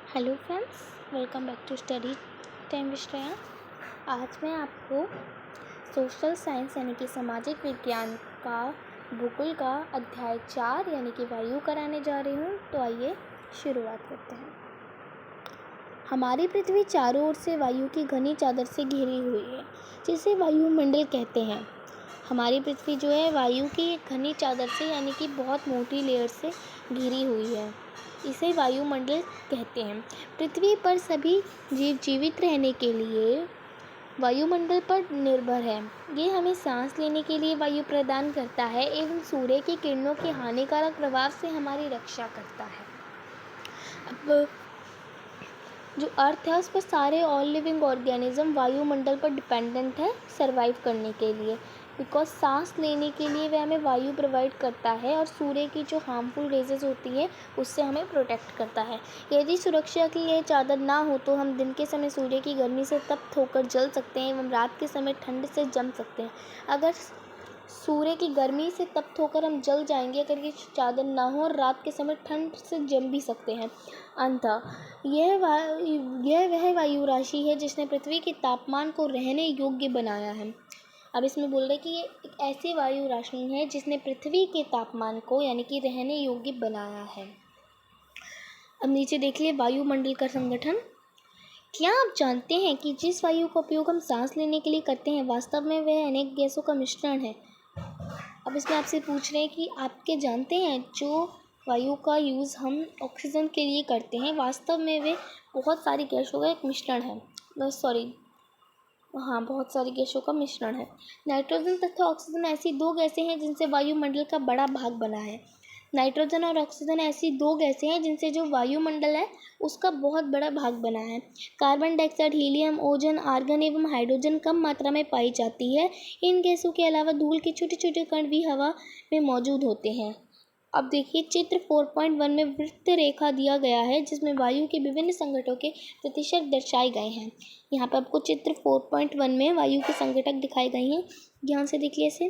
Hello friends, welcome back to study time with Shreya. आज मैं आपको सोशल साइंस यानी कि सामाजिक विज्ञान का भूगोल का अध्याय 4 यानी कि वायु कराने जा रही हूँ। तो आइए शुरुआत करते हैं। हमारी पृथ्वी चारों ओर से वायु की घनी चादर से घिरी हुई है, जिसे वायुमंडल कहते हैं। हमारी पृथ्वी जो है वायु की घनी चादर से यानी कि बहुत मोटी लेयर से घिरी हुई है, इसे वायुमंडल कहते हैं। पृथ्वी पर सभी जीव जीवित रहने के लिए वायुमंडल पर निर्भर है। ये हमें सांस लेने के लिए वायु प्रदान करता है एवं सूर्य की किरणों के हानिकारक प्रभाव से हमारी रक्षा करता है। अब जो अर्थ है उस पर सारे ऑल लिविंग ऑर्गेनिज्म वायुमंडल पर डिपेंडेंट है सर्वाइव करने के लिए, बिकॉज सांस लेने के लिए वह हमें वायु प्रोवाइड करता है और सूर्य की जो हार्मफुल रेजेस होती है उससे हमें प्रोटेक्ट करता है। यदि सुरक्षा की यह चादर ना हो तो हम दिन के समय सूर्य की गर्मी से तप्त होकर जल सकते हैं एवं रात के समय ठंड से जम सकते हैं। अगर सूर्य की गर्मी से तप्त होकर हम जल जाएंगे अगर ये चादर ना हो, और रात के समय ठंड से जम भी सकते हैं। अतः यह वह वायु राशि है जिसने पृथ्वी के तापमान को रहने योग्य बनाया है। अब इसमें बोल रहे कि ये एक ऐसी वायु राशि है जिसने पृथ्वी के तापमान को यानी कि रहने योग्य बनाया है। अब नीचे देखिए वायुमंडल का संगठन। क्या आप जानते हैं कि जिस वायु का उपयोग हम सांस लेने के लिए करते हैं वास्तव में वह अनेक गैसों का मिश्रण है। अब इसमें आपसे पूछ रहे हैं कि आपके जानते हैं जो वायु का यूज़ हम ऑक्सीजन के लिए करते हैं वास्तव में वे बहुत सारी गैसों का एक मिश्रण है। बहुत सारी गैसों का मिश्रण है। नाइट्रोजन तथा ऑक्सीजन ऐसी दो गैसें हैं जिनसे वायुमंडल का बड़ा भाग बना है। नाइट्रोजन और ऑक्सीजन ऐसी दो गैसें हैं जिनसे जो वायुमंडल है उसका बहुत बड़ा भाग बना है। Carbon dioxide, helium, ozone, argon एवं हाइड्रोजन कम मात्रा में पाई जाती है। इन गैसों के अलावा धूल के छोटे छोटे कण भी हवा में मौजूद होते हैं। अब देखिए चित्र 4.1 में वृत्त रेखा दिया गया है जिसमें वायु के विभिन्न संघटकों के प्रतिशत दर्शाए गए हैं। यहाँ पर आपको चित्र 4.1 में वायु के संघटक दिखाए गए हैं, ध्यान से देखिए इसे।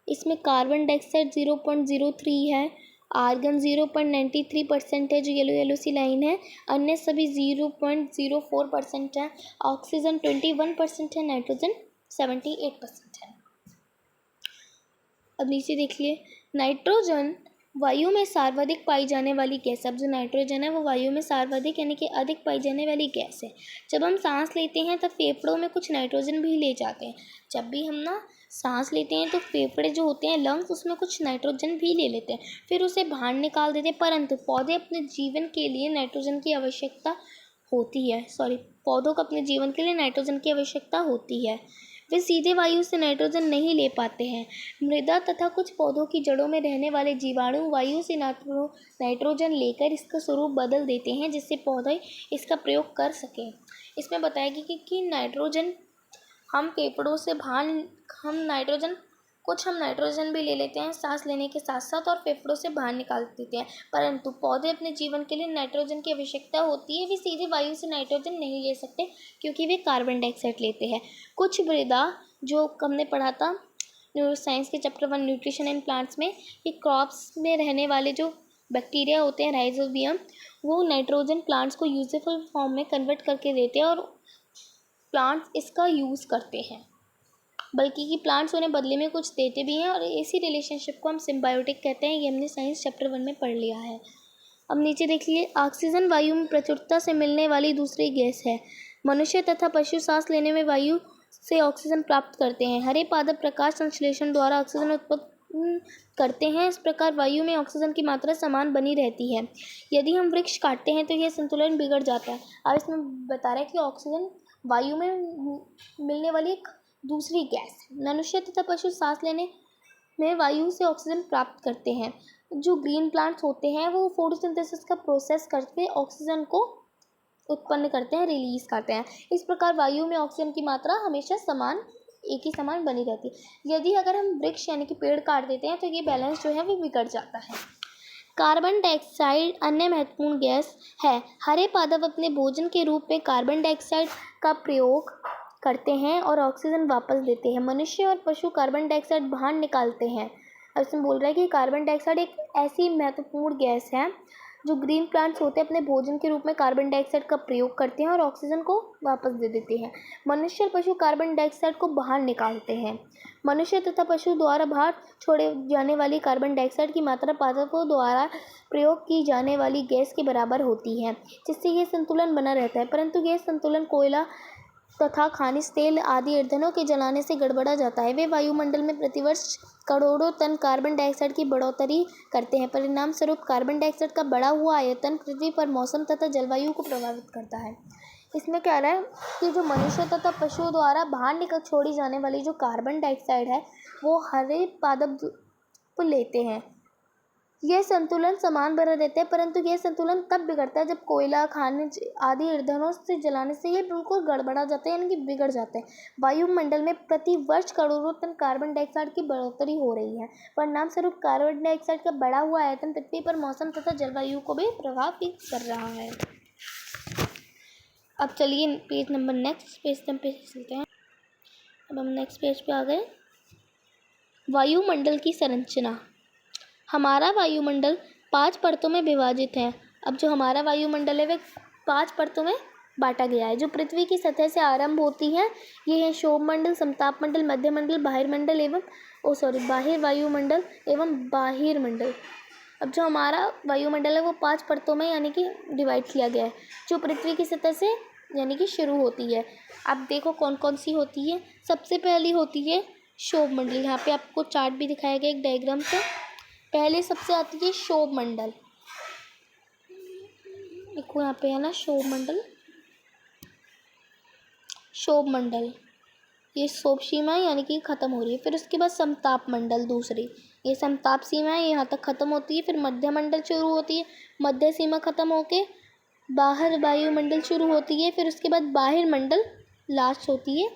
इसमें कार्बन डाइऑक्साइड 0.03 है, आर्गन 0.93% है जो येलो येलो सी लाइन है, अन्य सभी 0.04% है, ऑक्सीजन 21% है, नाइट्रोजन 78% है। अब नीचे देखिए नाइट्रोजन वायु में सर्वाधिक पाई जाने वाली गैस। अब जो नाइट्रोजन है वो वायु में सर्वाधिक यानी कि अधिक पाई जाने वाली गैस है। जब हम सांस लेते हैं तब फेफड़ों में कुछ नाइट्रोजन भी ले जाते हैं। जब भी हम सांस लेते हैं तो फेफड़े जो होते हैं लंग्स उसमें कुछ नाइट्रोजन भी ले लेते हैं, फिर उसे बाहर निकाल देते हैं। परंतु पौधे अपने जीवन के लिए नाइट्रोजन की आवश्यकता होती है पौधों को अपने जीवन के लिए नाइट्रोजन की आवश्यकता होती है। वे सीधे वायु से नाइट्रोजन नहीं ले पाते हैं। मृदा तथा कुछ पौधों की जड़ों में रहने वाले जीवाणु वायु से नाइट्रोजन लेकर इसका स्वरूप बदल देते हैं जिससे पौधे इसका प्रयोग कर सकें। इसमें बताया गया कि नाइट्रोजन हम फेफड़ों से बाहर हम नाइट्रोजन भी ले लेते हैं सांस लेने के साथ साथ और फेफड़ों से बाहर निकाल देते हैं। परंतु पौधे अपने जीवन के लिए नाइट्रोजन की आवश्यकता होती है। वे सीधे वायु से नाइट्रोजन नहीं ले सकते क्योंकि वे कार्बन डाइऑक्साइड लेते हैं। कुछ मृदा जो हमने पढ़ा था साइंस के चैप्टर 1 न्यूट्रिशन एंड प्लांट्स में, ये क्रॉप्स में रहने वाले जो बैक्टीरिया होते हैं राइजोबियम, वो नाइट्रोजन प्लांट्स को यूजफुल फॉर्म में कन्वर्ट करके देते हैं और प्लांट्स इसका यूज़ करते हैं, बल्कि कि प्लांट्स उन्हें बदले में कुछ देते भी हैं और इसी रिलेशनशिप को हम सिम्बायोटिक कहते हैं। ये हमने साइंस चैप्टर 1 में पढ़ लिया है। अब नीचे देखिए ऑक्सीजन वायु में प्रचुरता से मिलने वाली दूसरी गैस है। मनुष्य तथा पशु सांस लेने में वायु से ऑक्सीजन प्राप्त करते हैं। हरे पादप प्रकाश संश्लेषण द्वारा ऑक्सीजन उत्पन्न करते हैं। इस प्रकार वायु में ऑक्सीजन की मात्रा समान बनी रहती है। यदि हम वृक्ष काटते हैं तो यह संतुलन बिगड़ जाता है। अब इसमें बता रहा है कि ऑक्सीजन वायु में मिलने वाली एक दूसरी गैस। मनुष्य तथा पशु सांस लेने में वायु से ऑक्सीजन प्राप्त करते हैं। जो ग्रीन प्लांट्स होते हैं वो फोटोसिंथेसिस का प्रोसेस करके ऑक्सीजन को उत्पन्न करते हैं, रिलीज करते हैं। इस प्रकार वायु में ऑक्सीजन की मात्रा हमेशा एक ही समान बनी रहती है। यदि अगर हम वृक्ष यानी कि पेड़ काट देते हैं तो ये बैलेंस जो है वो बिगड़ जाता है। कार्बन डाइऑक्साइड अन्य महत्वपूर्ण गैस है। हरे पादप अपने भोजन के रूप में कार्बन डाइऑक्साइड का प्रयोग करते हैं और ऑक्सीजन वापस देते हैं। मनुष्य और पशु कार्बन डाइऑक्साइड बाहर निकालते हैं। अब इसमें बोल रहा है कि कार्बन डाइऑक्साइड एक ऐसी महत्वपूर्ण गैस है जो ग्रीन प्लांट्स होते हैं अपने भोजन के रूप में कार्बन डाइऑक्साइड का प्रयोग करते हैं और ऑक्सीजन को वापस दे देते हैं। मनुष्य और पशु कार्बन डाइऑक्साइड को बाहर निकालते हैं। मनुष्य तथा पशु द्वारा बाहर छोड़े जाने वाली कार्बन डाइऑक्साइड की मात्रा पादपों द्वारा प्रयोग की जाने वाली गैस के बराबर होती है, जिससे यह संतुलन बना रहता है। परंतु यह संतुलन कोयला तथा खनिज तेल आदि ईंधनों के जलाने से गड़बड़ा जाता है। वे वायुमंडल में प्रतिवर्ष करोड़ों टन कार्बन डाइऑक्साइड की बढ़ोतरी करते हैं। परिणाम स्वरूप कार्बन डाइऑक्साइड का बढ़ा हुआ आयतन पृथ्वी पर मौसम तथा जलवायु को प्रभावित करता है। इसमें कह रहा है कि जो मनुष्य तथा पशुओं द्वारा बाहर निकल छोड़ी जाने वाली जो कार्बन डाइऑक्साइड है वो हरे पादप लेते हैं। यह संतुलन समान बना रहता है, परंतु यह संतुलन तब बिगड़ता है जब कोयला खनिज आदि ईंधनों से जलाने से ये बिल्कुल गड़बड़ा जाता है, यानी कि बिगड़ जाता है। वायुमंडल में प्रति वर्ष करोड़ों टन कार्बन डाइऑक्साइड की बढ़ोतरी हो रही है। परिणाम स्वरूप कार्बन डाइऑक्साइड का बढ़ा हुआ आयतन पृथ्वी पर मौसम तथा जलवायु को भी प्रभावित कर रहा है। अब चलिए पेज नंबर चलते हैं। अब हम नेक्स्ट पेज पे आ गए। वायुमंडल की संरचना। हमारा वायुमंडल 5 परतों में विभाजित है। अब जो हमारा वायुमंडल है वह 5 परतों में बांटा गया है, जो पृथ्वी की सतह से आरंभ होती हैं। ये है शोभमंडल, समतापमंडल, मध्यमंडल, बाहिर्मंडल एवं बाहिर वायुमंडल एवं बाहिर्मंडल। अब जो हमारा वायुमंडल है वो 5 परतों में यानी कि डिवाइड किया गया है, जो पृथ्वी की सतह से यानी कि शुरू होती है। अब देखो कौन कौन सी होती है। सबसे पहली होती है शोभमंडल। यहाँ पे आपको चार्ट भी दिखाया गया एक डायग्राम से। पहले सबसे आती है शोभमंडल। देखो यहाँ पे है ना शोभमंडल। ये शोभ सीमा है यानी कि खत्म हो रही है। फिर उसके बाद समताप मंडल दूसरी, ये समताप सीमा है, यहाँ तक खत्म होती है। फिर मध्य मंडल शुरू होती है, मध्य सीमा खत्म होके बाहर वायुमंडल शुरू होती है। फिर उसके बाद बाहिर मंडल लास्ट होती है।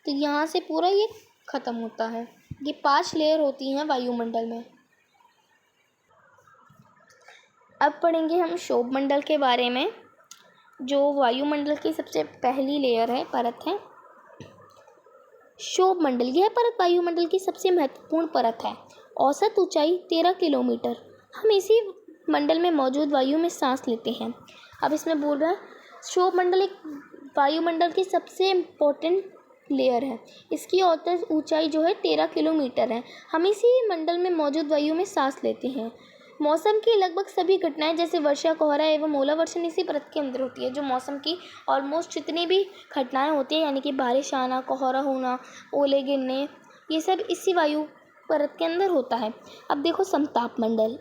तो यहाँ से पूरा ये खत्म होता है। ये 5 लेयर होती हैं वायुमंडल में। अब पढ़ेंगे हम शोभमंडल के बारे में, जो वायुमंडल की सबसे पहली लेयर है, परत है शोभमंडल। यह परत वायुमंडल की सबसे महत्वपूर्ण परत है। औसत ऊंचाई 13 किलोमीटर। हम इसी मंडल में मौजूद वायु में सांस लेते हैं। अब इसमें बोल रहा है शोभमंडल एक वायुमंडल की सबसे इम्पोर्टेंट लेयर है। इसकी औसत ऊंचाई जो है 13 किलोमीटर है। हम इसी मंडल में मौजूद वायु में सांस लेते हैं। मौसम की लगभग सभी घटनाएं जैसे वर्षा, कोहरा एवं ओलावर्षण इसी परत के अंदर होती है। जो मौसम की ऑलमोस्ट जितनी भी घटनाएं होती हैं यानी कि बारिश आना, कोहरा होना, ओले गिरने, ये सब इसी वायु परत के अंदर होता है। अब देखो समताप मंडल।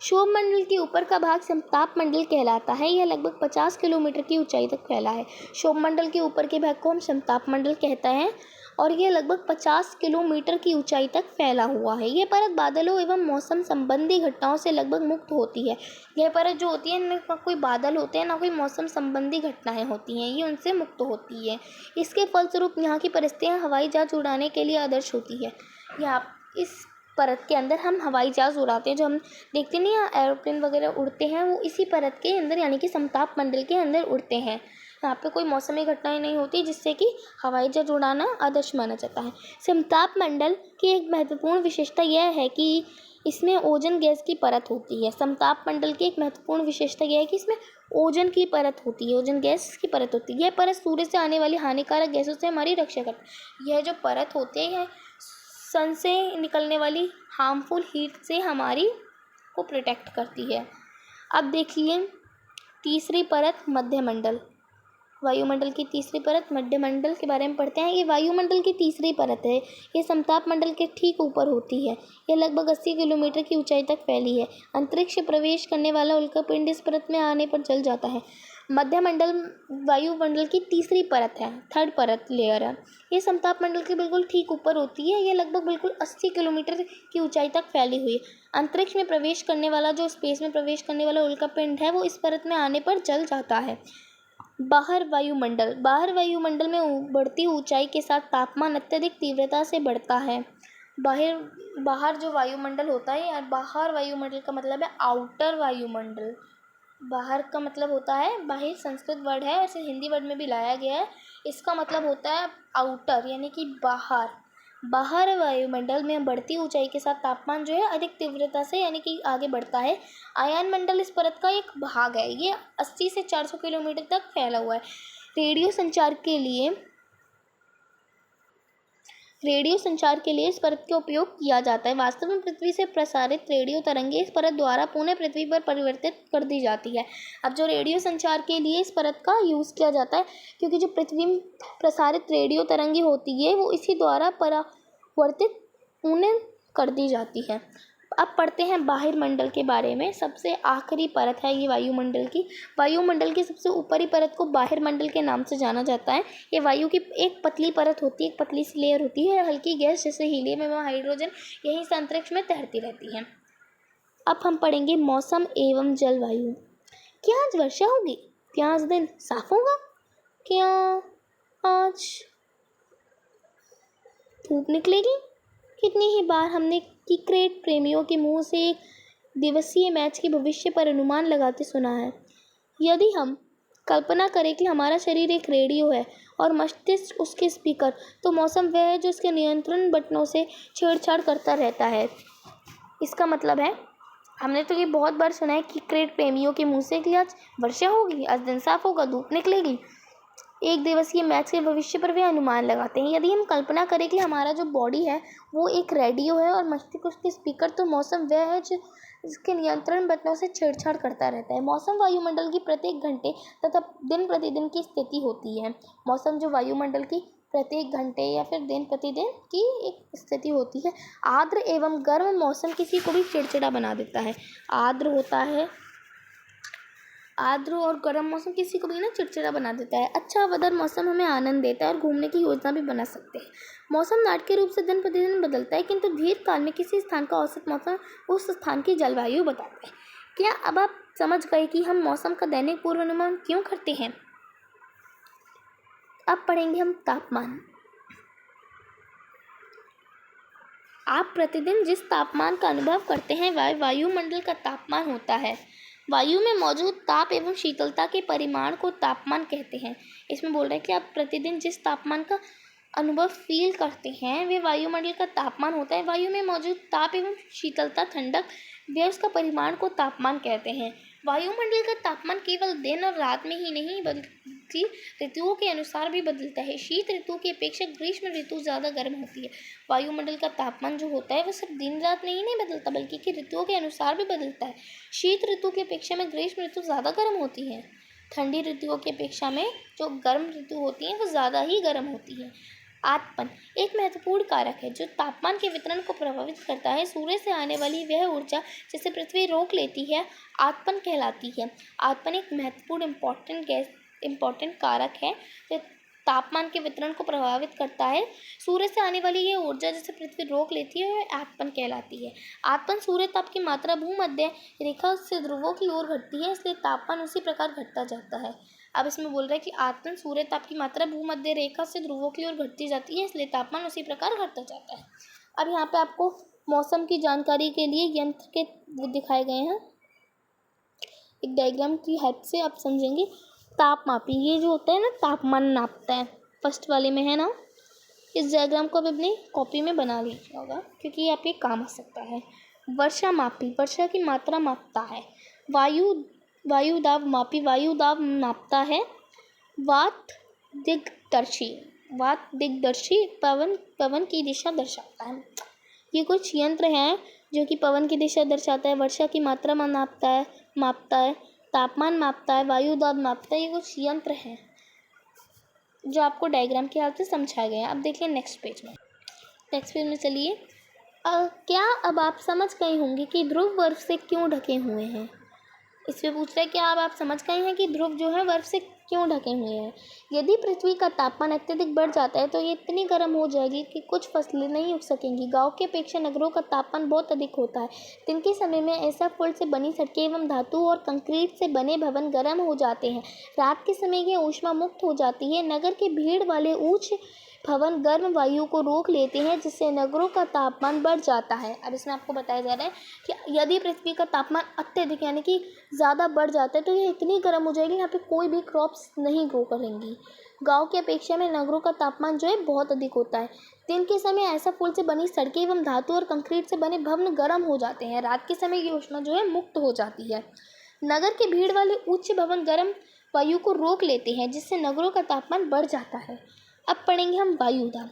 शोभमंडल के ऊपर का भाग समताप मंडल कहलाता है। यह लगभग 50 किलोमीटर की ऊंचाई तक फैला है। शोभमंडल के ऊपर के भाग को हम समताप मंडल कहते हैं और यह लगभग 50 किलोमीटर की ऊंचाई तक फैला हुआ है। यह परत बादलों एवं मौसम संबंधी घटनाओं से लगभग मुक्त होती है। यह परत जो होती है इनमें ना कोई बादल होते हैं ना कोई मौसम संबंधी घटनाएं होती हैं, ये उनसे मुक्त होती है। इसके फलस्वरूप यहाँ की परिस्थितियाँ हवाई जहाज उड़ाने के लिए आदर्श होती है। यहाँ इस परत के अंदर हम हवाई जहाज उड़ाते हैं, जो हम देखते नहीं हैं एरोप्लेन वगैरह उड़ते हैं, वो इसी परत के अंदर यानी कि समताप मंडल के अंदर उड़ते हैं। यहाँ पे कोई मौसमी घटनाएं नहीं होती जिससे कि हवाई जहाज उड़ाना आदर्श माना जाता है। समताप मंडल की एक महत्वपूर्ण विशेषता यह है कि इसमें ओजोन गैस की परत होती है। समताप मंडल की एक महत्वपूर्ण विशेषता यह है कि इसमें ओजोन की परत होती है, ओजोन गैस की परत होती है। यह परत सूर्य से आने वाली हानिकारक गैसों से हमारी रक्षा करती है। यह जो परत होती है सन से निकलने वाली हार्मफुल हीट से हमारी को प्रोटेक्ट करती है। अब देखिए तीसरी परत मध्यमंडल। वायुमंडल की तीसरी परत मध्यमंडल के बारे में पढ़ते हैं। ये वायुमंडल की तीसरी परत है। ये समताप मंडल के ठीक ऊपर होती है। यह लगभग 80 किलोमीटर की ऊंचाई तक फैली है। अंतरिक्ष प्रवेश करने वाला उल्कापिंड इस परत में आने पर जल जाता है। मध्यमंडल वायुमंडल की तीसरी परत है, थर्ड परत लेयर है। ये समताप मंडल के बिल्कुल ठीक ऊपर होती है। यह लगभग बिल्कुल 80 किलोमीटर की ऊंचाई तक फैली हुई है। अंतरिक्ष में प्रवेश करने वाला जो स्पेस में प्रवेश करने वाला उल्कापिंड है वो इस परत में आने पर जल जाता है। बाहर वायुमंडल में बढ़ती ऊंचाई के साथ तापमान अत्यधिक तीव्रता से बढ़ता है। बाहर जो वायुमंडल होता है यार, बाहर वायुमंडल का मतलब है आउटर वायुमंडल। बाहर का मतलब होता है, बाहर संस्कृत वर्ड है, इसे हिंदी वर्ड में भी लाया गया है। इसका मतलब होता है आउटर यानी कि बाहर। बाहर वायुमंडल में बढ़ती ऊंचाई के साथ तापमान जो है अधिक तीव्रता से यानी कि आगे बढ़ता है। आयन मंडल इस परत का एक भाग है। ये 80 से 400 किलोमीटर तक फैला हुआ है। रेडियो संचार के लिए इस परत का उपयोग किया जाता है। वास्तव में पृथ्वी से प्रसारित रेडियो तरंगें इस परत द्वारा पुनः पृथ्वी पर परिवर्तित कर दी जाती है। अब जो रेडियो संचार के लिए इस परत का यूज़ किया जाता है, क्योंकि जो पृथ्वी में प्रसारित रेडियो तरंगें होती है वो इसी द्वारा परावर्तित पुनः कर दी जाती है। अब पढ़ते हैं बाहर मंडल के बारे में। सबसे आखिरी परत है ये वायुमंडल की। वायुमंडल की सबसे ऊपरी परत को बाहर मंडल के नाम से जाना जाता है। ये वायु की एक पतली परत होती है, एक पतली सी लेयर होती है। हल्की गैस जैसे हीलियम एवं हाइड्रोजन यहीं से अंतरिक्ष में तैरती रहती हैं। अब हम पढ़ेंगे मौसम एवं जलवायु। क्या आज वर्षा होगी? क्या आज दिन साफ होगा? क्या आज धूप निकलेगी? कितनी ही बार हमने क्रिकेट प्रेमियों के मुंह से एक दिवसीय मैच के भविष्य पर अनुमान लगाते सुना है। यदि हम कल्पना करें कि हमारा शरीर एक रेडियो है और मस्तिष्क उसके स्पीकर, तो मौसम वह है जो उसके नियंत्रण बटनों से छेड़छाड़ करता रहता है। इसका मतलब है, हमने तो ये बहुत बार सुना है कि क्रिकेट प्रेमियों के मुंह से कि आज वर्षा होगी, आज दिन साफ होगा, धूप निकलेगी। एक दिवसीय मैच के भविष्य पर वे अनुमान लगाते हैं। यदि हम कल्पना करें कि हमारा जो बॉडी है वो एक रेडियो है और मस्तिष्क उसके स्पीकर, तो मौसम वह है जो इसके नियंत्रण बटनों से छेड़छाड़ करता रहता है। मौसम वायुमंडल की प्रत्येक घंटे तथा दिन प्रतिदिन की स्थिति होती है। मौसम जो वायुमंडल की प्रत्येक घंटे या फिर दिन प्रतिदिन की एक स्थिति होती है। आर्द्र एवं गर्म मौसम किसी को भी चिड़चिड़ा बना देता है। आर्द्र और गर्म मौसम किसी को भी ना चिड़चिड़ा बना देता है। अच्छा वेदर मौसम हमें आनंद देता है और घूमने की योजना भी बना सकते हैं। मौसम नाटकीय रूप से दिन प्रतिदिन बदलता है, किंतु दीर्घ काल में किसी स्थान का औसत मौसम उस स्थान की जलवायु बताता है। क्या अब आप समझ गए कि हम मौसम का दैनिक पूर्वानुमान क्यों करते हैं? अब पढ़ेंगे हम तापमान। आप प्रतिदिन जिस तापमान का अनुभव करते हैं वह वायुमंडल का तापमान होता है। वायु में मौजूद ताप एवं शीतलता के परिमाण को तापमान कहते हैं। इसमें बोल रहे हैं कि आप प्रतिदिन जिस तापमान का अनुभव फील करते हैं वे वायुमंडल का तापमान होता है। वायु में मौजूद ताप एवं शीतलता, ठंडक, वे उसका परिमाण को तापमान कहते हैं। वायुमंडल का तापमान केवल दिन और रात में ही नहीं बल्कि ऋतुओं के अनुसार भी बदलता है। शीत ऋतु की अपेक्षा ग्रीष्म ऋतु ज़्यादा गर्म होती है। वायुमंडल का तापमान जो होता है वो सिर्फ दिन रात में ही नहीं बदलता बल्कि कि ऋतुओं के अनुसार भी बदलता है। शीत ऋतु की अपेक्षा में ग्रीष्म ऋतु ज़्यादा गर्म होती है। ठंडी ऋतुओं की अपेक्षा में जो गर्म ऋतु होती हैं वो ज़्यादा ही गर्म होती है। आतपन एक महत्वपूर्ण कारक है जो तापमान के वितरण को प्रभावित करता है। सूर्य से आने वाली वह ऊर्जा जिसे पृथ्वी रोक लेती है आतपन कहलाती है। आतपन एक महत्वपूर्ण इम्पोर्टेंट कारक है जो तापमान के वितरण को प्रभावित करता है। सूर्य से आने वाली यह ऊर्जा जिसे पृथ्वी रोक लेती है वह आतपन कहलाती है। आतपन सूर्य ताप की मात्रा भूमध्य रेखा से ध्रुवों की ओर घटती है, इसलिए तापमान उसी प्रकार घटता जाता है। अब इसमें बोल रहा है कि आतपन सूर्य ताप की मात्रा भूमध्य रेखा से ध्रुवों की ओर घटती जाती है, इसलिए तापमान उसी प्रकार घटता जाता है। अब यहाँ पे आपको मौसम की जानकारी के लिए यंत्र के दिखाए गए हैं। एक डायग्राम की हेल्प से आप समझेंगे। तापमापी, ये जो होता है ना तापमान नापता है, फर्स्ट वाले में है ना। इस डायग्राम को आप अपनी कॉपी में बना लीजिए होगा क्योंकि ये आपके काम आ सकता है। वर्षा मापी, वर्षा की मात्रा मापता है। वायु दाब मापी, वायु दाब नापता है। वात दिग्दर्शी पवन की दिशा दर्शाता है। ये कुछ यंत्र हैं जो कि पवन की दिशा दर्शाता है, वर्षा की मात्रा मापता है, तापमान मापता है, वायु दाब मापता है। ये कुछ यंत्र हैं जो आपको डायग्राम के हाथ से समझाए गए हैं। अब देखिए नेक्स्ट पेज में चलिए। क्या अब आप समझ गए होंगे कि ध्रुव बर्फ से क्यों ढके हुए हैं? इसमें पूछ रहा है कि आप समझ गए हैं कि ध्रुव जो है बर्फ से क्यों ढके हुए हैं। यदि पृथ्वी का तापमान अत्यधिक बढ़ जाता है तो ये इतनी गर्म हो जाएगी कि कुछ फसलें नहीं उग सकेंगी। गांव की अपेक्षा नगरों का तापमान बहुत अधिक होता है। दिन के समय में ऐसा पुल से बनी सड़कें एवं धातु और कंक्रीट से बने भवन गर्म हो जाते हैं। रात के समय ये ऊष्मा मुक्त हो जाती है। नगर के भीड़ वाले ऊंच भवन गर्म वायु को रोक लेते हैं, जिससे नगरों का तापमान बढ़ जाता है। अब इसमें आपको बताया जा रहा है कि यदि पृथ्वी का तापमान अत्यधिक यानी कि ज़्यादा बढ़ जाता है तो ये इतनी गर्म हो जाएगी, यहाँ पे कोई भी क्रॉप्स नहीं ग्रो करेंगी। गाँव की अपेक्षा में नगरों का तापमान जो है बहुत अधिक होता है। दिन के समय ऐसा पुल से बनी सड़कें एवं धातु और कंक्रीट से बने भवन गर्म हो जाते हैं। रात के समय ये ऊष्मा जो है मुक्त हो जाती है। नगर के भीड़ वाले उच्च भवन गर्म वायु को रोक लेते हैं, जिससे नगरों का तापमान बढ़ जाता है। अब पढ़ेंगे हम वायु दाब।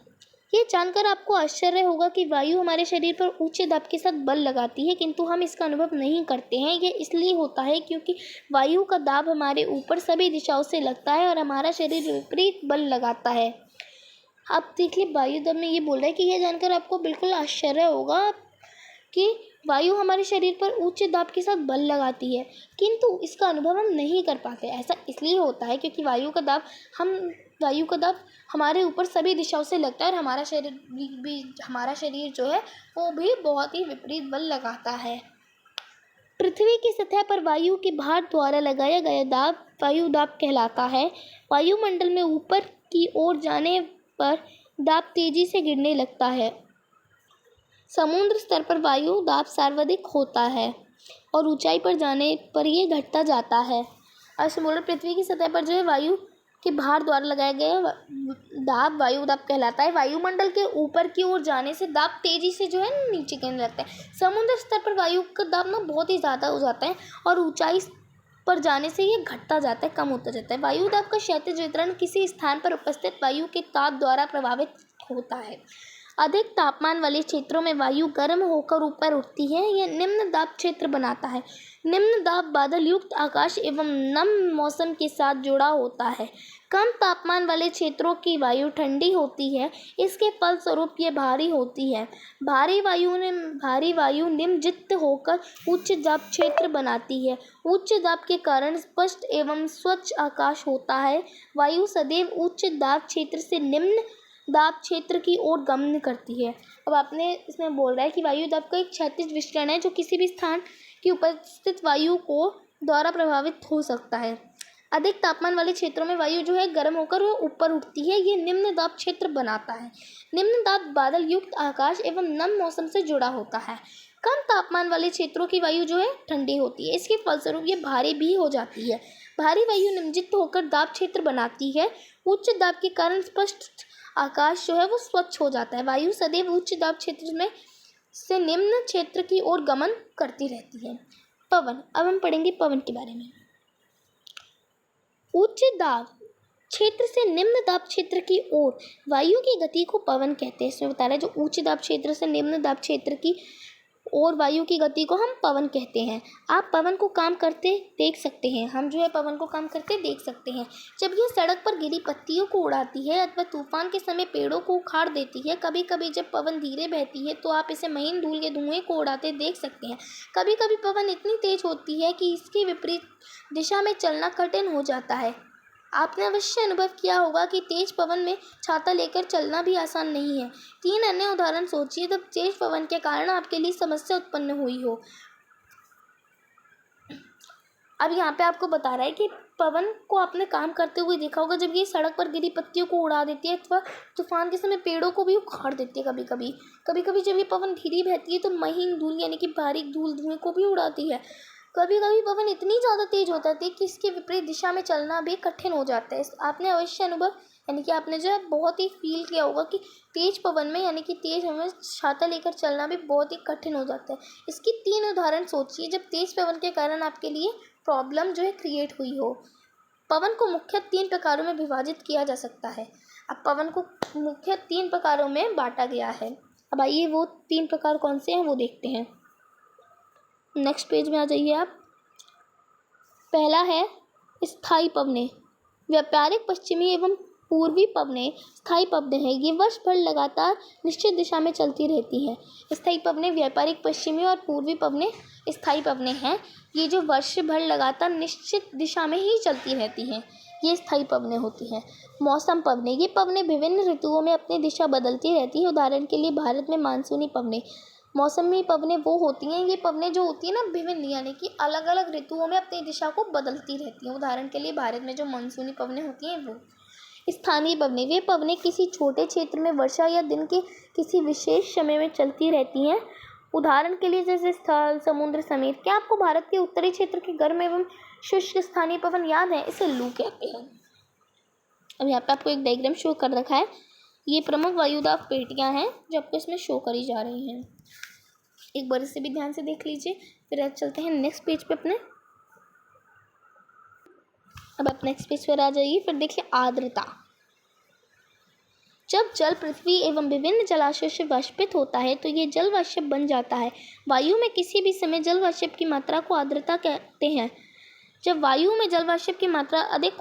ये जानकर आपको आश्चर्य होगा कि वायु हमारे शरीर पर उच्च दाब के साथ बल लगाती है, किंतु हम इसका अनुभव नहीं करते हैं। ये इसलिए होता है क्योंकि वायु का दाब हमारे ऊपर सभी दिशाओं से लगता है और हमारा शरीर विपरीत बल लगाता है। आप देखिए वायु दाब में ये बोल रहा है कि यह जानकर आपको बिल्कुल आश्चर्य होगा कि वायु हमारे शरीर पर उच्च दाब के साथ बल लगाती है, किंतु इसका अनुभव हम नहीं कर पाते। ऐसा इसलिए होता है क्योंकि वायु का दाब हमारे ऊपर सभी दिशाओं से लगता है और हमारा शरीर जो है वो भी बहुत ही विपरीत बल लगाता है। पृथ्वी की सतह पर वायु के भार द्वारा लगाया गया दाब वायु दाब कहलाता है। वायुमंडल में ऊपर की ओर जाने पर दाब तेजी से गिरने लगता है। समुद्र स्तर पर वायु दाब सर्वाधिक होता है और ऊंचाई पर जाने पर यह घटता जाता है। बोल पृथ्वी की सतह पर जो है वायु के भार द्वारा लगाया गया दाब वायु दाब कहलाता है। वायुमंडल के ऊपर की ओर जाने से दाब तेजी से जो है नीचे गिरने लगता है। समुद्र स्तर पर वायु का दाब बहुत ही ज़्यादा हो जाता है और ऊंचाई पर जाने से ये घटता जाता है, कम होता जाता है। वायु दाब का क्षैतिज वितरण किसी स्थान पर उपस्थित वायु के ताप द्वारा प्रभावित होता है। अधिक तापमान वाले क्षेत्रों में वायु गर्म होकर ऊपर उठती है। यह निम्न दाब क्षेत्र बनाता है। निम्न दाब बादल युक्त आकाश एवं नम मौसम के साथ जुड़ा होता है। कम तापमान वाले क्षेत्रों की वायु ठंडी होती है, इसके फलस्वरूप ये भारी होती है। भारी वायु निम्नजित होकर उच्च दाब क्षेत्र बनाती है। उच्च दाब के कारण स्पष्ट एवं स्वच्छ आकाश होता है। वायु सदैव उच्च दाब क्षेत्र से निम्न दाब क्षेत्र की ओर गमन करती है। अब आपने इसमें बोल रहा है कि वायु दाब का एक क्षैतिज वितरण है जो किसी भी स्थान की उपस्थित वायु को द्वारा प्रभावित हो सकता है। अधिक तापमान वाले क्षेत्रों में वायु जो है गर्म होकर वह ऊपर उठती है। ये निम्न दाब क्षेत्र बनाता है। निम्न दाब बादल युक्त आकाश एवं नम मौसम से जुड़ा होता है। कम तापमान वाले क्षेत्रों की वायु जो है ठंडी होती है, इसके फलस्वरूप ये भारी भी हो जाती है। भारी वायु निम्नजित होकर दाब क्षेत्र बनाती है। उच्च दाब के कारण स्पष्ट आकाश जो है वो स्वच्छ हो जाता है। वायु सदैव उच्च दाब क्षेत्र में से निम्न क्षेत्र की ओर गमन करती रहती है। पवन। अब हम पढ़ेंगे पवन के बारे में। उच्च दाब क्षेत्र से निम्न दाब क्षेत्र की ओर वायु की गति को पवन कहते हैं। इसमें बता रहा है जो उच्च दाब क्षेत्र से निम्न दाब क्षेत्र की और वायु की गति को हम पवन कहते हैं। आप पवन को काम करते देख सकते हैं। हम जो है पवन को काम करते देख सकते हैं। जब यह सड़क पर गिरी पत्तियों को उड़ाती है अथवा तूफान के समय पेड़ों को उखाड़ देती है। कभी कभी जब पवन धीरे बहती है तो आप इसे महीन धूल के धुएं को उड़ाते देख सकते हैं। कभी कभी पवन इतनी तेज होती है कि इसके विपरीत दिशा में चलना कठिन हो जाता है। आपने अवश्य अनुभव किया होगा कि तेज पवन में छाता लेकर चलना भी आसान नहीं है। 3 अन्य उदाहरण सोचिए जब तेज पवन के कारण आपके लिए समस्या उत्पन्न हुई हो। अब यहाँ पे आपको बता रहा है कि पवन को आपने काम करते हुए देखा होगा जब ये सड़क पर गिरी पत्तियों को उड़ा देती है अथवा तूफान के समय पेड़ों को भी उखाड़ देती है। कभी कभी जब ये पवन धीरे बहती है तो महीन धूल यानी कि बारीक धूल धुएं को भी उड़ाती है। कभी कभी पवन इतनी ज़्यादा तेज होता है कि इसके विपरीत दिशा में चलना भी कठिन हो जाता है। आपने अवश्य अनुभव यानी कि आपने जो है बहुत ही फील किया होगा कि तेज पवन में यानी कि तेज हमें छाता लेकर चलना भी बहुत ही कठिन हो जाता है। इसकी 3 उदाहरण सोचिए जब तेज पवन के कारण आपके लिए प्रॉब्लम जो है क्रिएट हुई हो। पवन को मुख्य 3 प्रकारों में विभाजित किया जा सकता है। अब पवन को मुख्य 3 प्रकारों में बांटा गया है। अब आइए वो 3 प्रकार कौन से हैं वो देखते हैं। नेक्स्ट पेज में आ जाइए आप। पहला है स्थायी पवनें। व्यापारिक पश्चिमी एवं पूर्वी पवनें स्थायी पवनें हैं। ये वर्ष भर लगातार निश्चित दिशा में चलती रहती हैं। स्थायी पवनें व्यापारिक पश्चिमी और पूर्वी पवनें स्थायी पवनें हैं। ये जो वर्ष भर लगातार निश्चित दिशा में ही चलती रहती हैं, ये स्थायी पवनें होती हैं। मौसम पवनें। ये पवनें विभिन्न ऋतुओं में अपनी दिशा बदलती रहती हैं। उदाहरण के लिए भारत में मानसूनी पवनें। मौसमी पवनें वो होती हैं, ये पवनें जो होती हैं ना विभिन्न यानी कि अलग अलग ऋतुओं में अपनी दिशा को बदलती रहती हैं। उदाहरण के लिए भारत में जो मानसूनी पवनें होती हैं वो। स्थानीय पवनें, वे पवनें किसी छोटे क्षेत्र में वर्षा या दिन के किसी विशेष समय में चलती रहती हैं। उदाहरण के लिए जैसे स्थल, समुद्र समेत। क्या आपको भारत के उत्तरी क्षेत्र के गर्म एवं शुष्क स्थानीय पवन याद है? इसे लू कहते हैं। अब यहाँ पे आपको एक डायग्राम शो कर रखा है। ये प्रमुख वायुदाब पेटियां हैं जो आपको इसमें शो करी जा रही हैं। एक बार इसे भी ध्यान से देख लीजिए। फिर आज चलते हैं नेक्स्ट पेज पे अपने। अब आप नेक्स्ट पेज पर आ जाइए। फिर देखिए आर्द्रता। जब जल पृथ्वी एवं विभिन्न जलाशयों से वाष्पित होता है तो ये जल वाष्प बन जाता है। वायु में किसी भी समय जल वाष्प की मात्रा को आर्द्रता कहते हैं। जब वायु में जल वाष्प की मात्रा अधिक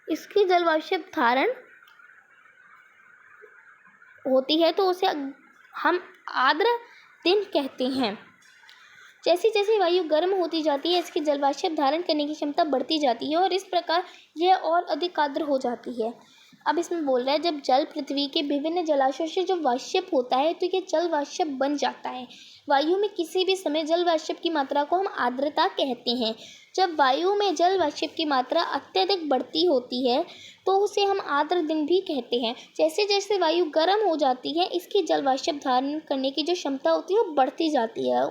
इसकी जल वाष्प धारण होती है तो उसे हम आर्द्र दिन कहते हैं। जैसे जैसे वायु गर्म होती जाती है इसकी जल वाष्प धारण करने की क्षमता बढ़ती जाती है और इस प्रकार यह और अधिक आर्द्र हो जाती है। अब इसमें बोल रहा है जब जल पृथ्वी के विभिन्न जलाशयों से जो वाष्प होता है तो यह जल वाष्प बन जाता है। वायु में किसी भी समय जल वाष्प की मात्रा को हम आर्द्रता कहते हैं। जब वायु में जल वाष्प की मात्रा अत्यधिक बढ़ती होती है तो उसे हम आर्द्र दिन भी कहते हैं। जैसे जैसे वायु गर्म हो जाती है इसकी जल वाष्प धारण करने की जो क्षमता होती है वो बढ़ती जाती है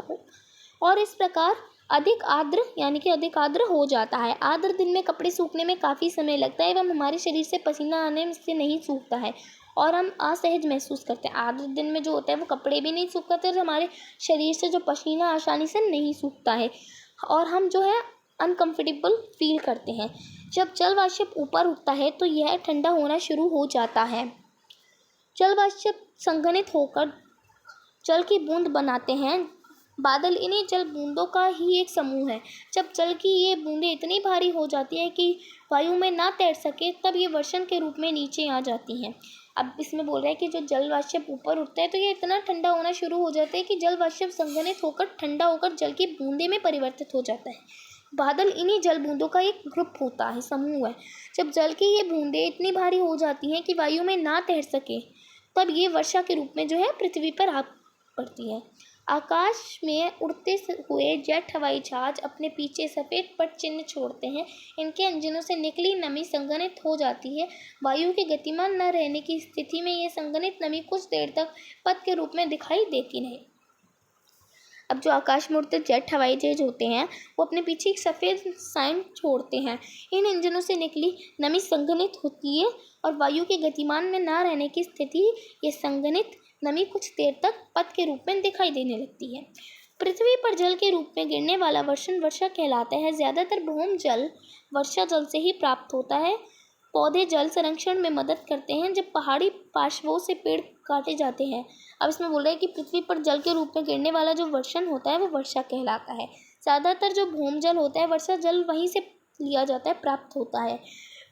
और इस प्रकार अधिक आर्द्र हो जाता है। आर्द्र दिन में कपड़े सूखने में काफ़ी समय लगता है एवं हमारे शरीर से पसीना आने से नहीं सूखता है और हम असहज महसूस करते हैं। आर्द्र दिन में जो होता है वो कपड़े भी नहीं सूखते और हमारे शरीर से जो पसीना आसानी से नहीं सूखता है और हम जो है अनकम्फर्टेबल फील करते हैं। जब जल वाष्प ऊपर उठता है तो यह ठंडा होना शुरू हो जाता है। जल वाष्प संघनित होकर जल की बूंद बनाते हैं। बादल इन्हीं जल बूंदों का ही एक समूह है। जब जल की ये बूंदें इतनी भारी हो जाती है कि वायु में ना तैर सके तब ये वर्षण के रूप में नीचे आ जाती हैं। अब इसमें बोल रहा है कि जो जल वाष्प ऊपर उठता है तो ये इतना ठंडा होना शुरू हो जाता है कि जल वाष्प संघनित होकर ठंडा होकर जल की बूंदे में परिवर्तित हो जाता है। बादल इन्हीं जल बूंदों का एक ग्रुप होता है, समूह है। जब जल की ये बूंदें इतनी भारी हो जाती हैं कि वायु में ना तैर सके तब ये वर्षा के रूप में जो है पृथ्वी पर आ पड़ती है। आकाश में उड़ते हुए जेट हवाई जहाज अपने पीछे सफ़ेद पट चिन्ह छोड़ते हैं। इनके इंजनों से निकली नमी संघनित हो जाती है। वायु के गतिमान न रहने की स्थिति में यह संघनित नमी कुछ देर तक पथ के रूप में दिखाई देती नहीं। अब जो आकाश में उड़ते जेट हवाई जहाज होते हैं वो अपने पीछे एक सफ़ेद साइन छोड़ते हैं। इन इंजनों से निकली नमी संघनित होती है और वायु के गतिमान में न रहने की स्थिति ये संघनित नमी कुछ देर तक पथ के रूप में दिखाई देने लगती है। पृथ्वी पर जल के रूप में गिरने वाला वर्षण वर्षा कहलाता है। ज़्यादातर भूम जल वर्षा जल से ही प्राप्त होता है। पौधे जल संरक्षण में मदद करते हैं जब पहाड़ी पार्श्वों से पेड़ काटे जाते हैं। अब इसमें बोल रहे हैं कि पृथ्वी पर जल के रूप में गिरने वाला जो वर्षण होता है वो वर्षा कहलाता है। ज़्यादातर जो भूम जल होता है वर्षा जल वहीं से लिया जाता है, प्राप्त होता है।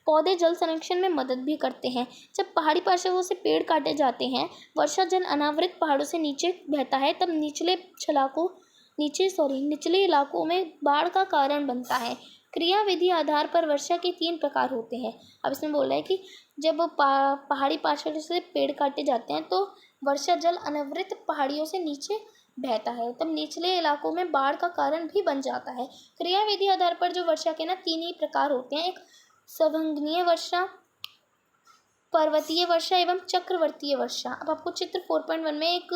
पौधे जल संरक्षण में मदद भी करते हैं। जब पहाड़ी पार्श्वों से पेड़ काटे जाते हैं वर्षा जल अनावृत पहाड़ों से नीचे बहता है तब निचले इलाकों में बाढ़ का कारण बनता है। क्रियाविधि आधार पर वर्षा के 3 प्रकार होते हैं। अब इसमें बोल रहा है कि जब पहाड़ी पार्श्वों से पेड़ काटे जाते हैं तो वर्षा जल अनावृत पहाड़ियों से नीचे बहता है तब निचले इलाकों में बाढ़ का कारण भी बन जाता है। क्रियाविधि आधार पर जो वर्षा के 3 ही प्रकार होते हैं, एक संवहनीय वर्षा, पर्वतीय वर्षा एवं चक्रवर्तीय वर्षा। अब आपको चित्र 4.1 में एक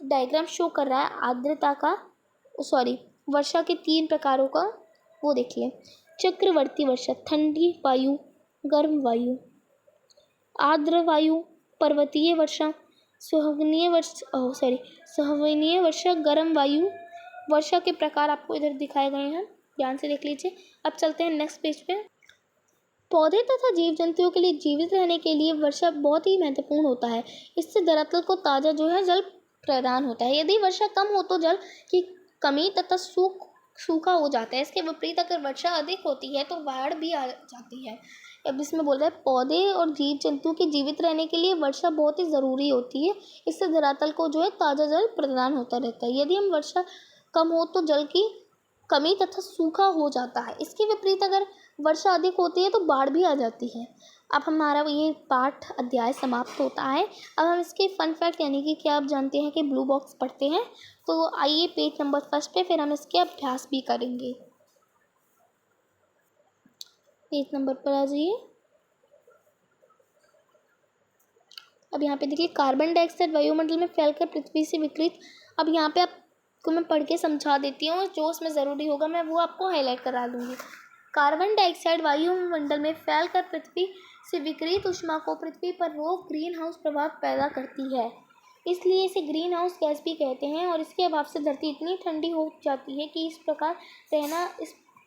डायग्राम शो कर रहा है वर्षा के 3 प्रकारों का, वो देखिए। चक्रवर्ती वर्षा, ठंडी वायु, गर्म वायु। आर्द्र वायु, पर्वतीय वर्षा। संवहनीय वर्षा, गर्म वायु। वर्षा के प्रकार आपको इधर दिखाए गए हैं, ध्यान से देख लीजिए। अब चलते हैं नेक्स्ट पेज पे। पौधे तथा जीव जंतुओं के लिए जीवित रहने के लिए वर्षा बहुत ही महत्वपूर्ण होता है। इससे धरातल को ताज़ा जो है जल प्रदान होता है। यदि वर्षा कम हो तो जल की कमी तथा सूखा हो जाता है। इसके विपरीत अगर वर्षा अधिक होती है तो बाढ़ भी आ जाती है। अब इसमें बोल रहा है पौधे और जीव जंतु के जीवित रहने के लिए वर्षा बहुत ही ज़रूरी होती है। इससे धरातल को जो है ताज़ा जल प्रदान होता रहता है। यदि वर्षा कम हो तो जल की कमी तथा सूखा हो जाता है। इसके विपरीत अगर वर्षा अधिक होती है तो बाढ़ भी आ जाती है। अब हमारा ये पाठ अध्याय समाप्त होता है। अब हम इसके फन फैक्ट यानी कि क्या आप जानते हैं कि ब्लू बॉक्स पढ़ते हैं। तो आइए पेज नंबर 1 पे फिर हम इसके अभ्यास भी करेंगे। पेज नंबर पर आ जाइए। अब यहाँ पे देखिए, कार्बन डाइऑक्साइड वायुमंडल में फैलकर पृथ्वी से विकृत। अब यहाँ पे आपको मैं पढ़ के समझा देती हूँ, जो उसमें ज़रूरी होगा मैं वो आपको हाईलाइट करा दूँगी। कार्बन डाइऑक्साइड वायुमंडल में फैलकर पृथ्वी से विकृत ऊष्मा को पृथ्वी पर रोक ग्रीन हाउस प्रभाव पैदा करती है, इसलिए इसे ग्रीन हाउस गैस भी कहते हैं। और इसके अभाव से धरती इतनी ठंडी हो जाती है कि इस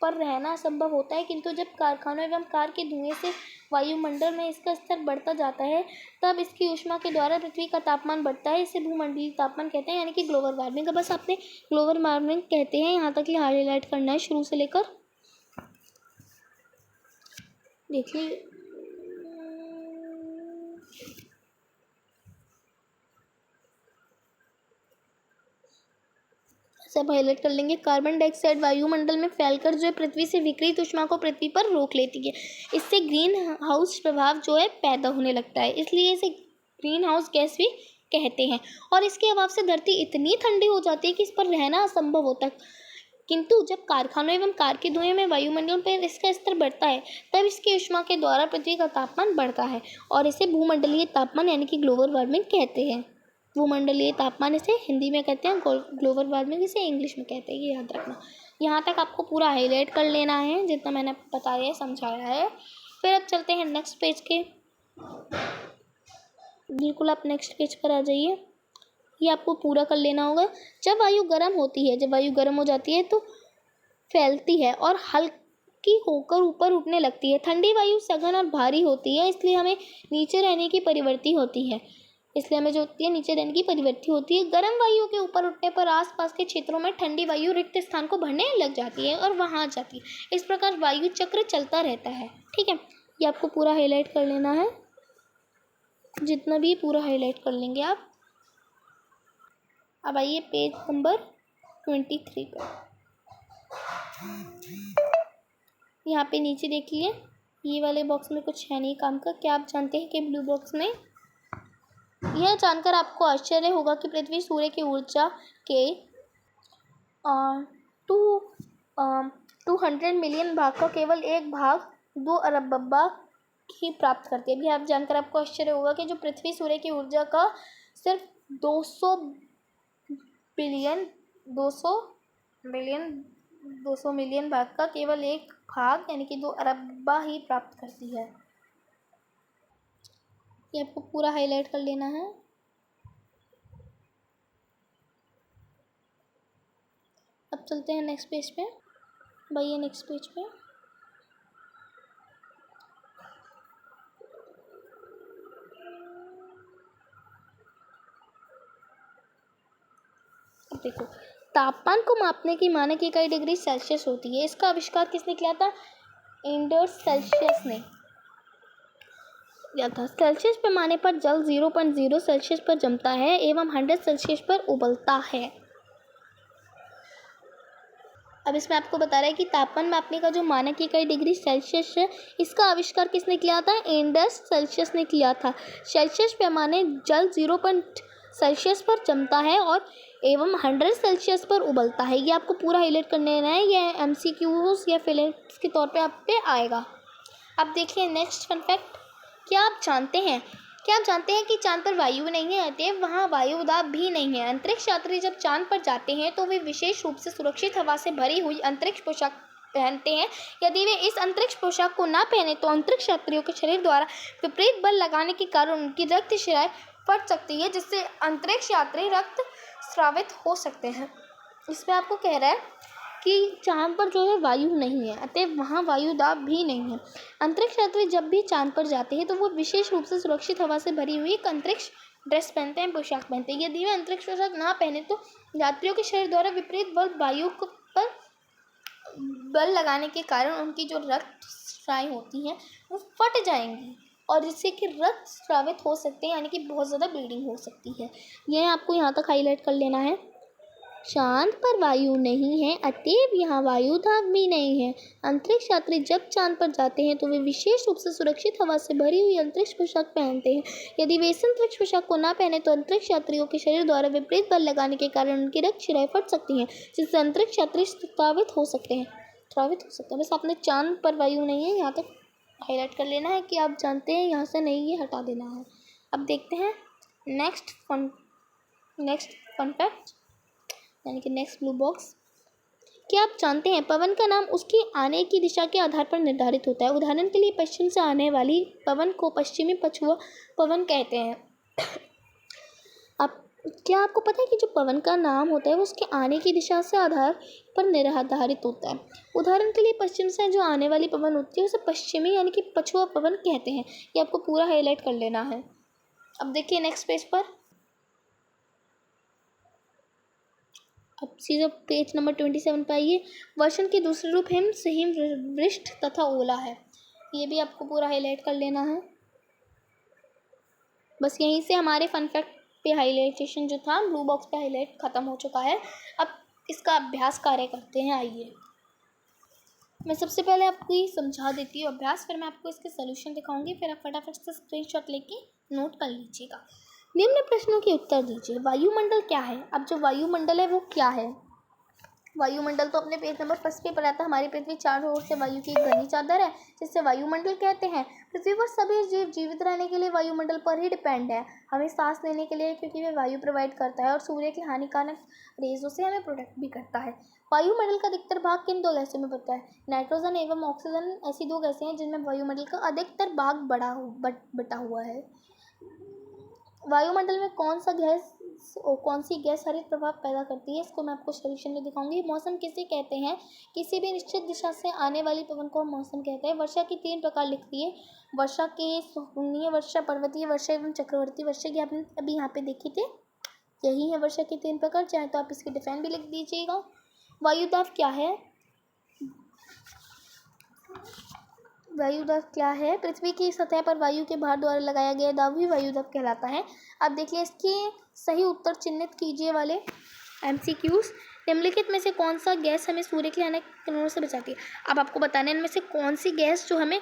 पर रहना असंभव होता है। किंतु जब कारखानों एवं कार के धुएं से वायुमंडल में इसका स्तर बढ़ता जाता है, तब इसकी ऊष्मा के द्वारा पृथ्वी का तापमान बढ़ता है। इसे भूमंडलीय तापमान कहते हैं, यानी कि ग्लोबल वार्मिंग। का बस आपने ग्लोबल वार्मिंग कहते हैं यहाँ तक ही हाईलाइट करना है, शुरू से लेकर। देखिए, सब हाईलाइट कर लेंगे। कार्बन डाइऑक्साइड वायुमंडल में फैलकर जो है पृथ्वी से विकृत ऊष्मा को पृथ्वी पर रोक लेती है। इससे ग्रीन हाउस प्रभाव जो है पैदा होने लगता है, इसलिए इसे ग्रीन हाउस गैस भी कहते हैं। और इसके अभाव से धरती इतनी ठंडी हो जाती है कि इस पर रहना असंभव होता है। किंतु जब कारखानों एवं कार के धुएं में वायुमंडल पर इसका स्तर बढ़ता है, तब इसकी ऊष्मा के द्वारा पृथ्वी का तापमान बढ़ता है, और इसे भूमंडलीय तापमान यानी कि ग्लोबल वार्मिंग कहते हैं। भूमंडलीय तापमान इसे हिंदी में कहते हैं, ग्लोबल वार्मिंग इसे इंग्लिश में कहते हैं, ये याद रखना। यहाँ तक आपको पूरा हाईलाइट कर लेना है जितना मैंने बताया है, समझाया है। फिर अब चलते हैं नेक्स्ट पेज के। बिल्कुल आप नेक्स्ट पेज पर आ जाइए। ये आपको पूरा कर लेना होगा। जब वायु गर्म होती है, जब वायु गर्म हो जाती है तो फैलती है और हल्की होकर ऊपर उठने लगती है। ठंडी वायु सघन और भारी होती है, इसलिए हमें नीचे रहने की प्रवृत्ति होती है। नीचे रहने की प्रवृत्ति होती है। गर्म वायु के ऊपर उठने पर आसपास के क्षेत्रों में ठंडी वायु रिक्त स्थान को भरने लग जाती है और वहां जाती है। इस प्रकार वायु चक्र चलता रहता है। ठीक है, ये आपको पूरा हाईलाइट कर लेना है, जितना भी पूरा हाईलाइट कर लेंगे आप। अब आइए पेज नंबर 23 पर। यहाँ पे नीचे देखिए, ये वाले बॉक्स में कुछ है नहीं काम का। क्या आप जानते हैं कि ब्लू बॉक्स में, यह जानकर आपको आश्चर्य होगा कि पृथ्वी सूर्य की ऊर्जा के 200 मिलियन भाग का केवल 1 भाग 2 अरब बब्बा ही प्राप्त करती है। अभी आप जानकर आपको आश्चर्य होगा कि जो पृथ्वी सूर्य की ऊर्जा का सिर्फ 200 मिलियन भाग का केवल 1 भाग यानी कि 2 अरबा ही प्राप्त करती है। ये आपको पूरा हाईलाइट कर लेना है। अब चलते हैं नेक्स्ट पेज पे। भाई नेक्स्ट पेज पे देखो, तापमान को मापने की मानक इकाई डिग्री सेल्सियस होती है। इसका आविष्कार किसने किया था? एंडर्स सेल्सियस ने किया था। सेल्सियस पैमाने पर जल 0.0 सेल्सियस पर जमता है एवं 100 सेल्सियस पर उबलता है। अब इसमें आपको बता रहा है कि तापमान मापने का जो मानक इकाई डिग्री सेल्सियस है, इसका आविष्कार किसने किया था? एंडर्स सेल्सियस ने किया था। सेल्सियस पैमाने जल 0 सेल्सियस पर जमता है और एवं 100 सेल्सियस पर उबलता है। ये आपको पूरा हाईलाइट कर लेना है। यह MCQs या फिलिप्स के तौर पे आप पे आएगा। अब देखिए नेक्स्ट फन फैक्ट। क्या आप जानते हैं कि चांद पर वायु नहीं है, अतएव वहाँ वायु दाब भी नहीं है। अंतरिक्ष यात्री जब चांद पर जाते हैं तो वे विशेष रूप से सुरक्षित हवा से भरी हुई अंतरिक्ष पोशाक पहनते हैं। यदि वे इस अंतरिक्ष पोशाक को ना पहने तो अंतरिक्ष यात्रियों के शरीर द्वारा विपरीत बल लगाने के कारण उनकी रक्त शिराएं फट सकती है, जिससे अंतरिक्ष यात्री रक्त स्रावित हो सकते हैं। इसमें आपको कह रहा है कि चांद पर जो है वायु नहीं है, अतएव वहाँ वायु दाब भी नहीं है। अंतरिक्ष यात्री जब भी चांद पर जाते हैं तो वो विशेष रूप से सुरक्षित हवा से भरी हुई एक अंतरिक्ष ड्रेस पहनते हैं, पोशाक पहनते हैं। यदि वे अंतरिक्ष पोशाक ना पहने तो यात्रियों के शरीर द्वारा विपरीत बल वायु पर बल लगाने के कारण उनकी जो रक्त स्राएं होती हैं वो फट जाएंगी और जिससे कि रक्त स्रावित हो सकते हैं, यानी कि बहुत ज़्यादा ब्लीडिंग हो सकती है। यह आपको यहाँ तक हाईलाइट कर लेना है। चांद पर वायु नहीं है, अतएव यहाँ वायु दाब भी नहीं है। अंतरिक्ष यात्री जब चांद पर जाते हैं तो वे विशेष रूप से सुरक्षित हवा से भरी हुई अंतरिक्ष पोशाक पहनते हैं। यदि वे इस अंतरिक्ष पोशाक को ना पहने तो अंतरिक्ष यात्रियों के शरीर द्वारा विपरीत बल लगाने के कारण उनकी रक्त शिराएं फट सकती हैं, जिससे अंतरिक्ष यात्री प्रभावित हो सकते हैं। बस आपने चांद पर वायु नहीं है यहाँ तक हाईलाइट कर लेना है कि आप जानते हैं, यहाँ से नहीं, ये हटा देना है। अब देखते हैं नेक्स्ट फन फैक्ट यानी कि नेक्स्ट ब्लू बॉक्स। क्या आप जानते हैं पवन का नाम उसकी आने की दिशा के आधार पर निर्धारित होता है। उदाहरण के लिए पश्चिम से आने वाली पवन को पश्चिमी पछुआ पवन कहते हैं। क्या आपको पता है कि जो पवन का नाम होता है वो उसके आने की दिशा से आधार पर निर्धारित होता है। उदाहरण के लिए पश्चिम से जो आने वाली पवन होती है उसे पश्चिमी यानी कि पछुआ पवन कहते हैं। ये आपको पूरा हाईलाइट कर लेना है। अब देखिए नेक्स्ट पेज पर, अब सीधा पेज नंबर 27 पर आइए। वर्षण के दूसरे रूप हिम वृष्टि तथा ओला है। ये भी आपको पूरा हाईलाइट कर लेना है। बस यहीं से हमारे फन फैक्ट पे हाईलाइटेशन जो था ब्लू बॉक्स पे हाईलाइट खत्म हो चुका है। अब इसका अभ्यास कार्य करते हैं। आइए मैं सबसे पहले आपको ये समझा देती हूँ अभ्यास, फिर मैं आपको इसके सोल्यूशन दिखाऊंगी, फिर आप फटाफट से स्क्रीनशॉट लेके नोट कर लीजिएगा। निम्न प्रश्नों के उत्तर दीजिए। वायुमंडल क्या है? अब जो वायुमंडल है वो क्या है? वायुमंडल तो अपने पेज नंबर 1 पे पढ़ा था। हमारी पृथ्वी चारों ओर से वायु की एक घनी चादर है जिससे वायुमंडल कहते हैं। पृथ्वी पर सभी जीव जीवित रहने के लिए वायुमंडल पर ही डिपेंड है। हमें सांस लेने के लिए, क्योंकि वे वायु प्रोवाइड करता है और सूर्य की हानिकारक रेजों से हमें प्रोटेक्ट भी करता है। वायुमंडल का अधिकतर भाग किन दो गैसों में बटा है? नाइट्रोजन एवं ऑक्सीजन ऐसी दो गैसें हैं जिनमें वायुमंडल का अधिकतर भाग बटा हुआ है। वायुमंडल में कौन सी गैस हरित प्रभाव पैदा करती है? इसको मैं आपको सोल्यूशन में दिखाऊंगी। मौसम किसे कहते हैं? किसी भी निश्चित दिशा से आने वाली पवन को मौसम कहते हैं। वर्षा की 3 प्रकार लिखती है। वर्षा के संघीय वर्षा, पर्वतीय वर्षा एवं चक्रवर्ती वर्षा की आपने अभी यहाँ पे देखी थी। यही है वर्षा के 3 प्रकार। चाहे तो आप इसकी डिफाइन भी लिख दीजिएगा। वायुदाब क्या है? वायुदाब क्या है? पृथ्वी की सतह पर वायु के भार द्वारा लगाया गया दाब ही वायुदाब कहलाता है। अब देखिए इसकी सही उत्तर चिन्हित कीजिए वाले MCQs। निम्नलिखित में से कौन सा गैस हमें सूर्य के हानिकारक किरणों से बचाती है? अब आपको बताना है इनमें से कौन सी गैस जो हमें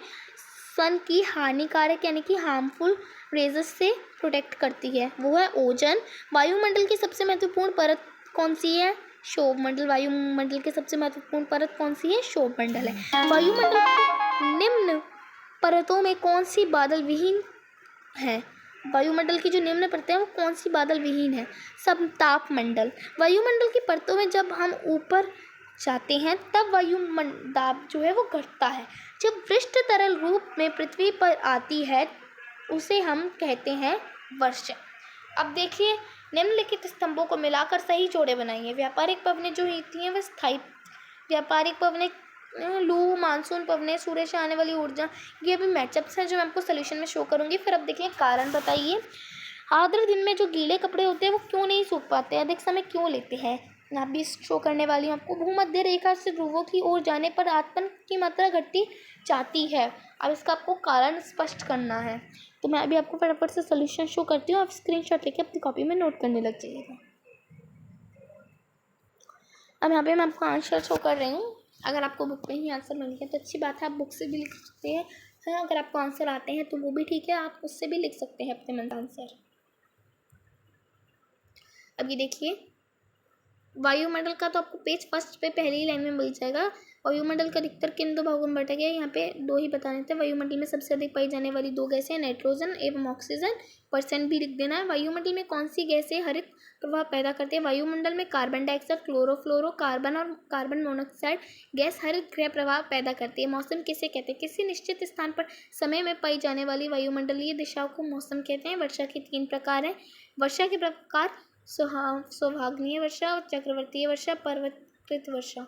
सन की हानिकारक यानी कि हार्मफुल रेजेस से प्रोटेक्ट करती है, वो है ओजोन। वायुमंडल की सबसे महत्वपूर्ण परत कौन सी है? क्षोभमंडल। वायुमंडल की सबसे महत्वपूर्ण परत कौन सी है? क्षोभमंडल है। वायुमंडल निम्न परतों में कौन सी बादल विहीन है? वायुमंडल की जो निम्न परतें हैं वो कौन सी बादल विहीन है? समतापमंडल। वायुमंडल की परतों में जब हम ऊपर जाते हैं तब वायुदाब जो है वो घटता है। जब वृष्टि तरल रूप में पृथ्वी पर आती है उसे हम कहते हैं वर्षा। अब देखिए निम्नलिखित स्तंभों को मिलाकर सही जोड़े बनाइए। व्यापारिक पवनें जो होती हैं वह स्थायी व्यापारिक पवनें, लू, मानसून पवनें, सूर्य से आने वाली ऊर्जा, ये भी मैचअप्स हैं जो मैं आपको सोल्यूशन में शो करूंगी। फिर अब देखिए कारण बताइए। आर्द्र दिन में जो गीले कपड़े होते हैं वो क्यों नहीं सूख पाते? अधिक समय क्यों लेते हैं? यहाँ भी शो करने वाली हूँ आपको। भूमध्य रेखा से ध्रुवों की ओर जाने पर तापमान की मात्रा घटती जाती है। अब इसका आपको कारण स्पष्ट करना है, तो मैं अभी आपको फटाफट से सोल्यूशन शो करती हूँ। आप स्क्रीनशॉट लेके अपनी कॉपी में नोट करने लग जाइएगा। अब यहाँ पे मैं आपको आंसर शो कर रही हूँ। अगर आपको बुक में ही आंसर मिल गया तो अच्छी बात है, आप बुक से भी लिख सकते हैं। हाँ, अगर आपको आंसर आते हैं तो वो भी ठीक है, आप उससे भी लिख सकते हैं अपने मन का आंसर। अभी देखिए वायुमंडल का तो आपको पेज 1 पे पहली लाइन में मिल जाएगा। वायुमंडल का अधिकतर किन दो भागों में बांटा गया है? यहाँ पे 2 ही बताने थे। वायुमंडल में सबसे अधिक पाई जाने वाली 2 गैसें नाइट्रोजन एवं ऑक्सीजन। % भी लिख देना है। वायुमंडल में कौन सी गैसें हरित प्रभाव पैदा करती है? वायुमंडल में कार्बन डाइऑक्साइड, क्लोरोफ्लोरो कार्बन और कार्बन मोनोऑक्साइड गैस हरित गृह प्रभाव पैदा करती है। मौसम किसे कहते हैं? किसी निश्चित स्थान पर समय में पाई जाने वाली वायुमंडलीय दिशाओं को मौसम कहते हैं। वर्षा के 3 प्रकार हैं। वर्षा के प्रकार सौभाग्नीय वर्षा, चक्रवर्तीय वर्षा, पर्वतकृत वर्षा।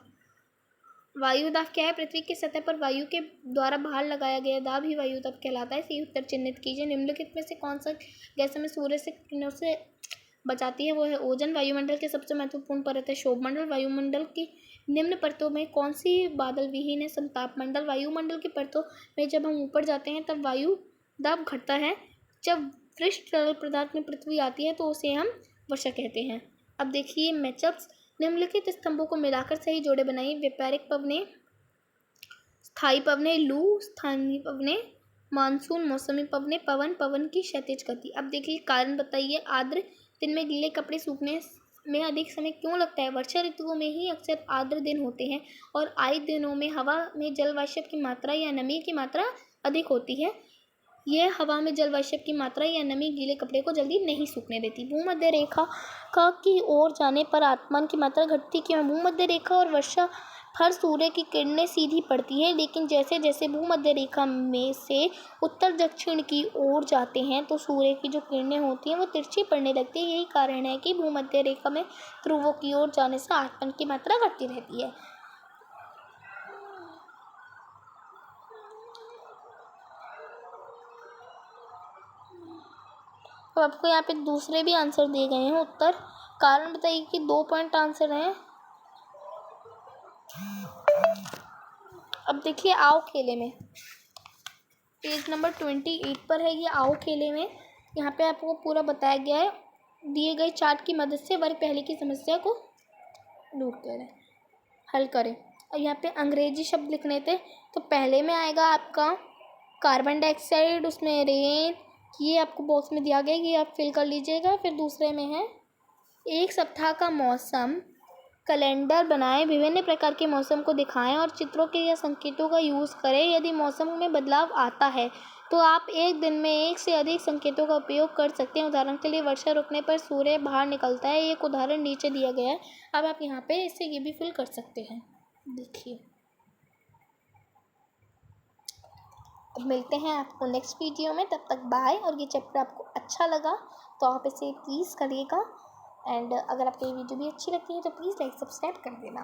वायुदाब क्या है? पृथ्वी की सतह पर वायु के द्वारा भार लगाया गया दाब ही वायुदाब कहलाता है। सही उत्तर चिन्हित कीजिए। निम्नलिखित में से कौन सा गैस हमें सूर्य से किरणों से बचाती है? वो है ओजोन। वायुमंडल की सबसे महत्वपूर्ण परत है क्षोभमंडल। वायुमंडल की निम्न परतों में कौन सी बादल विहीन है? समतापमंडल। वायुमंडल की परतों में जब हम ऊपर जाते हैं तब वायुदाब घटता है। जब वृष्टि तरल पदार्थ में पृथ्वी आती है तो उसे हम वर्षा कहते हैं। अब देखिए मैचअप्स। निम्नलिखित स्तंभों को मिलाकर सही जोड़े बनाइए। व्यापारिक पवने, स्थायी पवने, लू, स्थानीय पवने, मानसून, मौसमी पवने, पवन, पवन की क्षैतिज गति। अब देखिए कारण बताइए। आर्द्र दिन में गीले कपड़े सूखने में अधिक समय क्यों लगता है? वर्षा ऋतुओं में ही अक्सर आर्द्र दिन होते हैं और आर्द्र दिनों में हवा में जल वाष्प की मात्रा या नमी की मात्रा अधिक होती है। यह हवा में जल वाष्प की मात्रा या नमी गीले कपड़े को जल्दी नहीं सूखने देती। भूमध्य रेखा की ओर जाने पर तापमान की मात्रा घटती क्यों है? भूमध्य रेखा और वर्षा पर सूर्य की किरणें सीधी पड़ती हैं, लेकिन जैसे जैसे भूमध्य रेखा में से उत्तर दक्षिण की ओर जाते हैं तो सूर्य की जो किरणें होती हैं वो तिरछी पड़ने लगती है। यही कारण है कि भूमध्य रेखा में ध्रुवों की ओर जाने से तापमान की मात्रा घटती रहती है। तो आपको यहाँ पे दूसरे भी आंसर दिए गए हैं उत्तर। कारण बताइए कि 2 पॉइंट आंसर हैं। अब देखिए आओ खेले में, पेज नंबर 28 पर है ये आओ खेले में। यहाँ पे आपको पूरा बताया गया है। दिए गए चार्ट की मदद से वर्ग पहले की समस्या को दूर करें, हल करें। और यहाँ पे अंग्रेजी शब्द लिखने थे, तो पहले में आएगा आपका कार्बन डाइऑक्साइड, उसमें रेन, ये आपको बॉक्स में दिया गया, ये आप फिल कर लीजिएगा। फिर दूसरे में है एक सप्ताह का मौसम कैलेंडर बनाएं, विभिन्न प्रकार के मौसम को दिखाएं और चित्रों के या संकेतों का यूज़ करें। यदि मौसम में बदलाव आता है तो आप एक दिन में एक से अधिक संकेतों का उपयोग कर सकते हैं। उदाहरण के लिए वर्षा रुकने पर सूर्य बाहर निकलता है, एक उदाहरण नीचे दिया गया है। अब आप यहाँ पे इससे ये भी फिल कर सकते हैं। देखिए, अब मिलते हैं आपको नेक्स्ट वीडियो में, तब तक बाय। और ये चैप्टर आपको अच्छा लगा तो आप इसे प्लीज़ करिएगा, एंड अगर आपको ये वीडियो भी अच्छी लगती है तो प्लीज़ लाइक सब्सक्राइब कर देना।